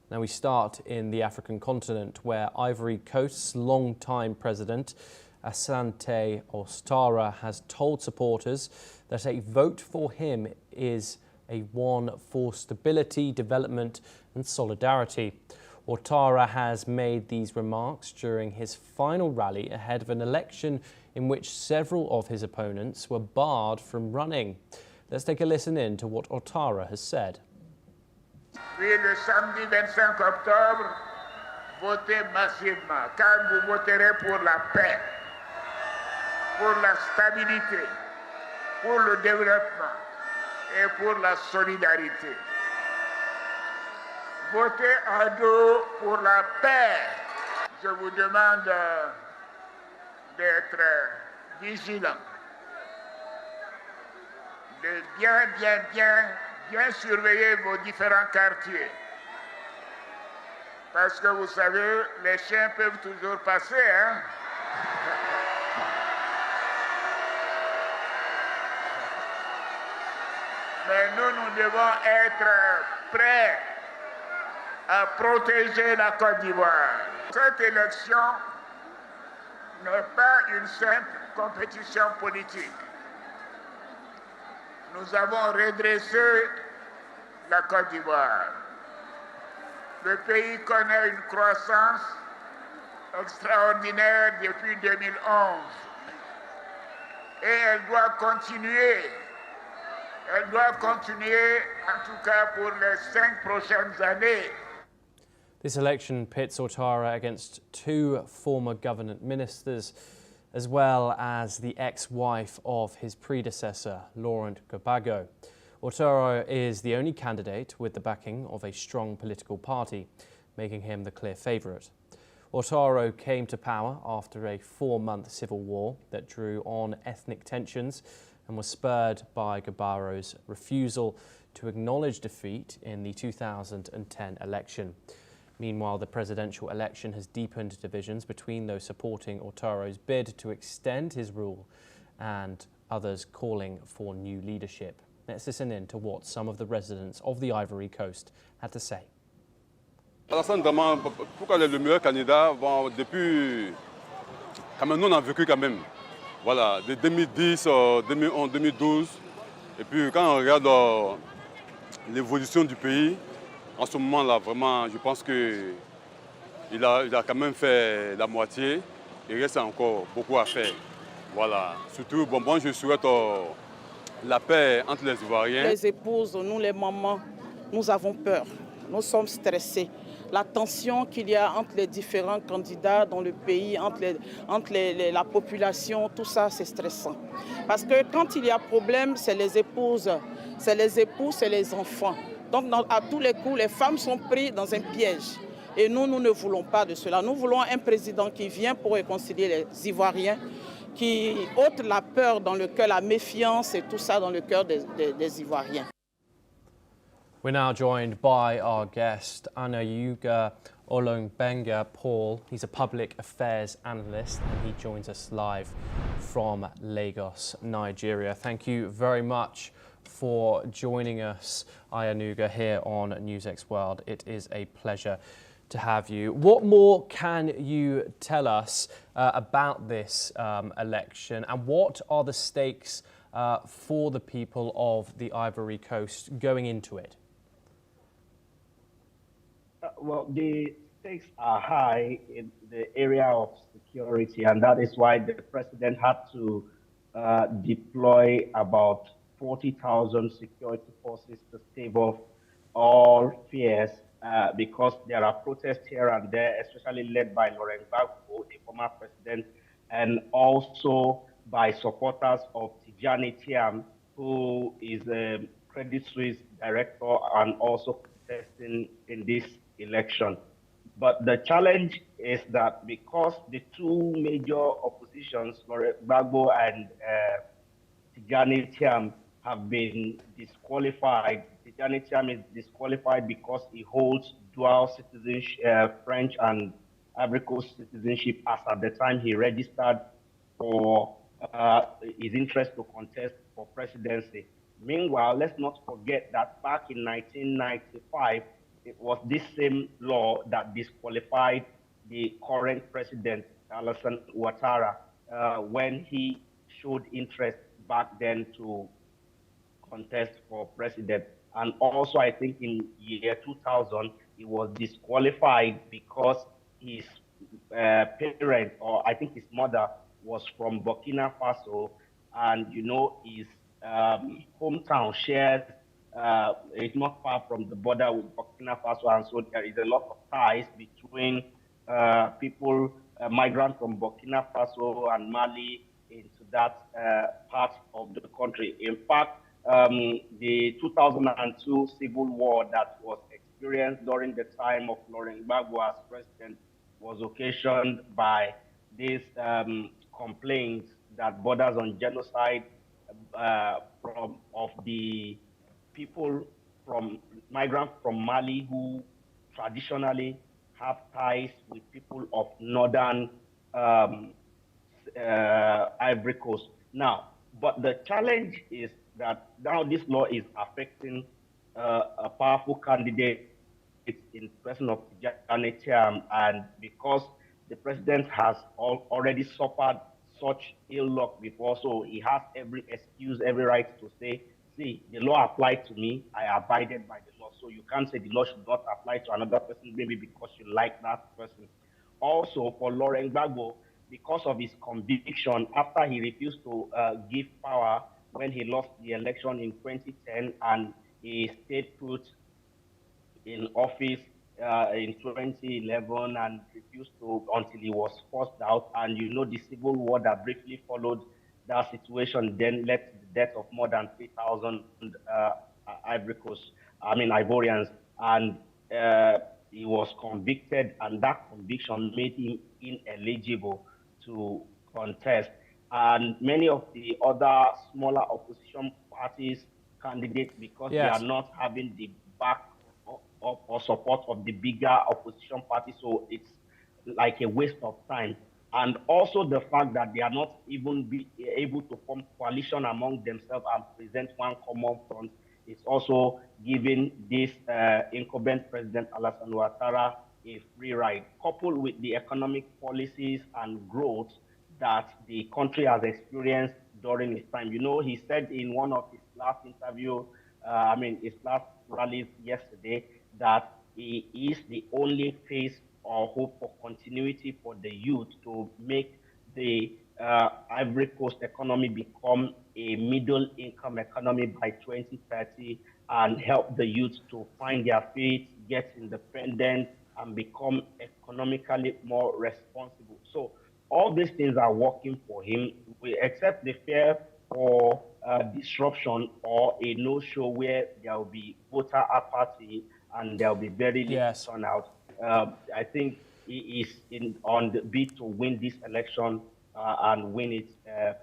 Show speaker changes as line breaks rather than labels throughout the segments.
Now we start in the African continent, where Ivory Coast's long-time president, Alassane Ouattara, has told supporters that a vote for him is a one for stability, development and solidarity. Ouattara has made these remarks during his final rally ahead of an election in which several of his opponents were barred from running. Let's take a listen in to what Ouattara has said.
Puis le samedi 25 octobre, votez massivement, car vous voterez pour la paix, pour la stabilité, pour le développement et pour la solidarité. Votez à dos pour la paix. Je vous demande d'être vigilant, de bien surveiller vos différents quartiers. Parce que vous savez, les chiens peuvent toujours passer, hein? Mais nous devons être prêts à protéger la Côte d'Ivoire. Cette élection n'est pas une simple compétition politique. Nous avons redressé la Côte d'Ivoire. Le pays connaît une croissance extraordinaire depuis 2011 et elle doit continuer. Elle doit continuer, en tout cas pour les 5 prochaines années.
This election pits Ouattara against 2 former government ministers, as well as the ex-wife of his predecessor, Laurent Gbagbo. Ouattara is the only candidate with the backing of a strong political party, making him the clear favourite. Ouattara came to power after a 4-month civil war that drew on ethnic tensions and was spurred by Gbagbo's refusal to acknowledge defeat in the 2010 election. Meanwhile, the presidential election has deepened divisions between those supporting Ouattara's bid to extend his rule and others calling for new leadership. Let's listen in to what some of the residents of the Ivory Coast had to say.
Alassane, vraiment, pourquoi le meilleur candidat? Bon, depuis, quand même, nous on a vécu quand même. Voilà, de 2010, 2011, 2012. Et puis quand on regarde l'évolution du pays, en ce moment-là, vraiment, je pense qu'il a quand même fait la moitié. Il reste encore beaucoup à faire. Voilà. Surtout, bon, je souhaite la paix entre les Ivoiriens.
Les épouses, nous les mamans, nous avons peur. Nous sommes stressés. La tension qu'il y a entre les différents candidats dans le pays, entre la population, tout ça, c'est stressant. Parce que quand il y a problème, c'est les épouses, c'est les époux, c'est les enfants. Donc, à tous les coups, les femmes sont prises dans un piège. Et nous ne voulons pas de cela. Nous voulons un président qui vient pour réconcilier les Ivoiriens, qui ôte la peur dans le cœur, la méfiance et tout ça dans le cœur des Ivoiriens.
We're now joined by our guest, Anayuga Olongbenga Paul. He's a public affairs analyst and he joins us live from Lagos, Nigeria. Thank you very much for joining us, Ayanuga, here on NewsX World. It is a pleasure to have you. What more can you tell us about this election, and what are the stakes for the people of the Ivory Coast going into it?
Well, the stakes are high in the area of security, and that is why the president had to deploy about 40,000 security forces to stave off all fears, because there are protests here and there, especially led by Laurent Gbagbo, the former president, and also by supporters of Tidjani Thiam, who is a Credit Suisse director and also contesting in this election. But the challenge is that because the 2 major oppositions, Laurent Gbagbo and Tidjani Thiam, have been disqualified. Tidjani Thiam is disqualified because he holds dual citizenship, French and Ivory Coast citizenship, as at the time he registered for his interest to contest for presidency. Meanwhile, let's not forget that back in 1995, it was this same law that disqualified the current president, Alassane Ouattara, when he showed interest back then to contest for president. And also, I think in year 2000, he was disqualified because his parent, or I think his mother, was from Burkina Faso, and his hometown shares is not far from the border with Burkina Faso, and so there is a lot of ties between people, migrants from Burkina Faso and Mali into that part of the country. In fact, the 2002 civil war that was experienced during the time of Laurent Gbagbo as president was occasioned by these complaints that borders on genocide of the people from migrants from Mali who traditionally have ties with people of northern Ivory Coast. Now, but the challenge is that now this law is affecting a powerful candidate in person of Tijani Thiam, and because the president has already suffered such ill luck before, so he has every excuse, every right to say, see, the law applied to me, I abided by the law. So you can't say the law should not apply to another person, maybe because you like that person. Also, for Laurent Gbagbo, because of his conviction after he refused to give power when he lost the election in 2010, and he stayed put in office in 2011 and refused to until he was forced out. And the civil war that briefly followed that situation then led to the death of more than 3,000 Ivorians. And he was convicted, and that conviction made him ineligible to contest. And many of the other smaller opposition parties candidates, because they are not having the back or support of the bigger opposition party, so it's like a waste of time. And also the fact that they are not even able to form coalition among themselves and present one common front is also giving this incumbent president Alassane Ouattara a free ride, coupled with the economic policies and growth that the country has experienced during his time. He said in one of his last his last rallies yesterday, that he is the only face or hope for continuity for the youth to make the Ivory Coast economy become a middle income economy by 2030, and help the youth to find their feet, get independent, and become economically more responsible. So all these things are working for him, except the fear for disruption or a no-show where there will be voter apathy and there will be very little turnout. I think he is on the beat to win this election and win it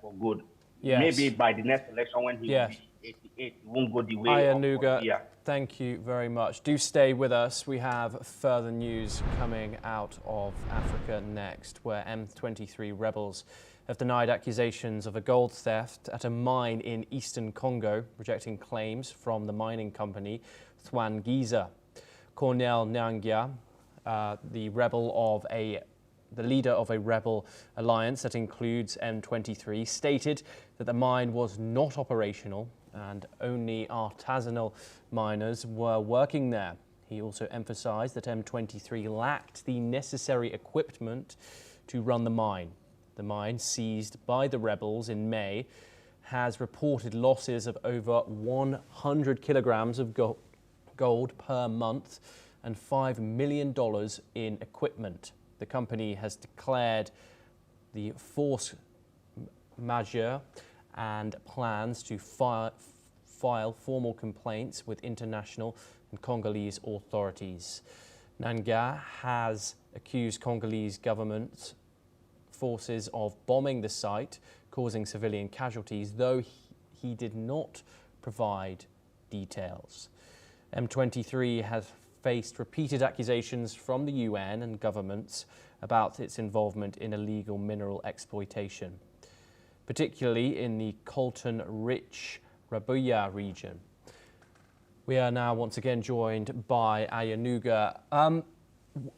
for good. Maybe by the next election, when he will be 88, it won't go the way of Nuga.
Thank you very much. Do stay with us. We have further news coming out of Africa next, where M23 rebels have denied accusations of a gold theft at a mine in eastern Congo, rejecting claims from the mining company Thwangiza. Cornel Nangia, the leader of a rebel alliance that includes M23, stated that the mine was not operational and only artisanal miners were working there. He also emphasized that M23 lacked the necessary equipment to run the mine. The mine, seized by the rebels in May, has reported losses of over 100 kilograms of gold per month and $5 million in equipment. The company has declared the force majeure and plans to file formal complaints with international and Congolese authorities. Nangia has accused Congolese government forces of bombing the site, causing civilian casualties, though he did not provide details. M23 has faced repeated accusations from the UN and governments about its involvement in illegal mineral exploitation, particularly in the coltan-rich Rabuya region. We are now once again joined by Ayanuga.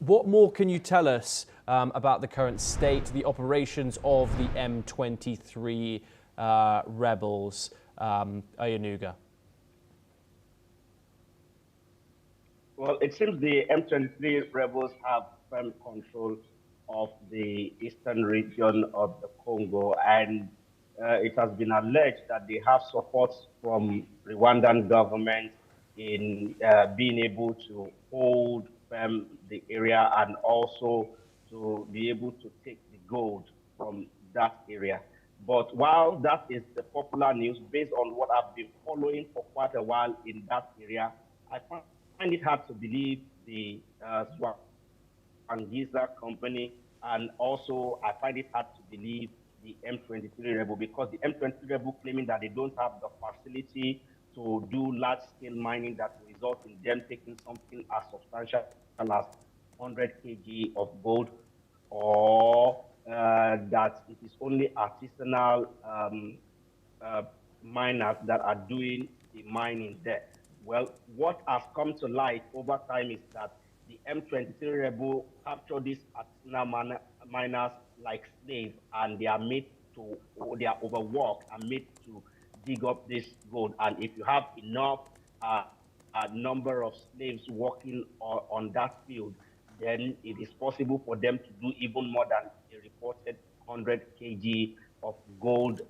What more can you tell us about the current state, the operations of the M23 rebels, Ayanuga?
Well, it seems the M23 rebels have firm control of the eastern region of the Congo, and it has been alleged that they have support from Rwandan government in being able to hold the area and also to be able to take the gold from that area. But while that is the popular news, based on what I've been following for quite a while in that area, I find it hard to believe the Swangiza company, and also I find it hard to believe the M23 rebel, because the M23 rebel claiming that they don't have the facility to do large-scale mining that will result in them taking something as substantial as 100 kg of gold, or that it is only artisanal miners that are doing the mining there. Well, what has come to light over time is that the M23 rebel capture these artisanal miners like slaves, and they are overworked and made to dig up this gold. And if you have enough a number of slaves working on that field, then it is possible for them to do even more than the reported 100 kg of gold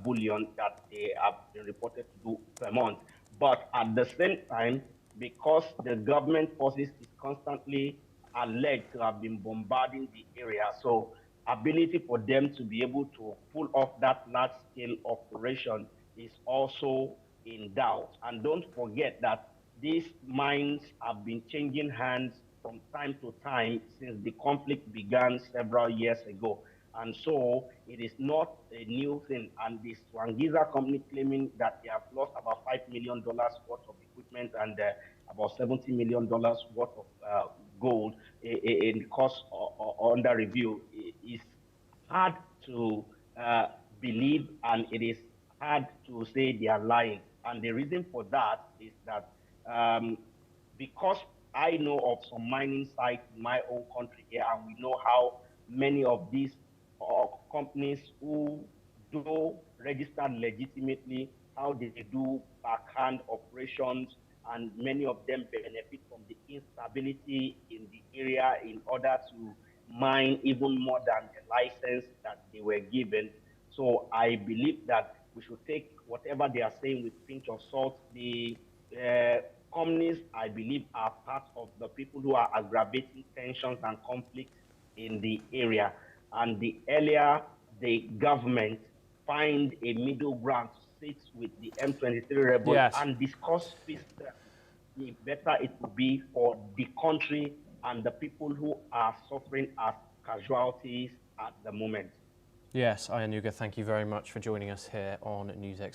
bullion that they have been reported to do per month. But at the same time, because the government forces is constantly alleged to have been bombarding the area, so ability for them to be able to pull off that large-scale operation is also in doubt. And don't forget that these mines have been changing hands from time to time since the conflict began several years ago. And so it is not a new thing. And the Swangiza company claiming that they have lost about $5 million worth of equipment and about $70 million worth of gold in the cost under review is hard to believe, and it is hard to say they are lying. And the reason for that is that because I know of some mining sites in my own country here, and we know how many of these companies who do register legitimately, how they do backhand operations, and many of them benefit from the instability in the area in order to mine even more than the license that they were given. So I believe that we should take whatever they are saying with a pinch of salt. The companies, I believe, are part of the people who are aggravating tensions and conflicts in the area. And the earlier the government find a middle ground to sit with the M23 rebels and discuss peace, the better it would be for the country and the people who are suffering as casualties at the moment.
Yes, Ayanuga, thank you very much for joining us here on NewsX.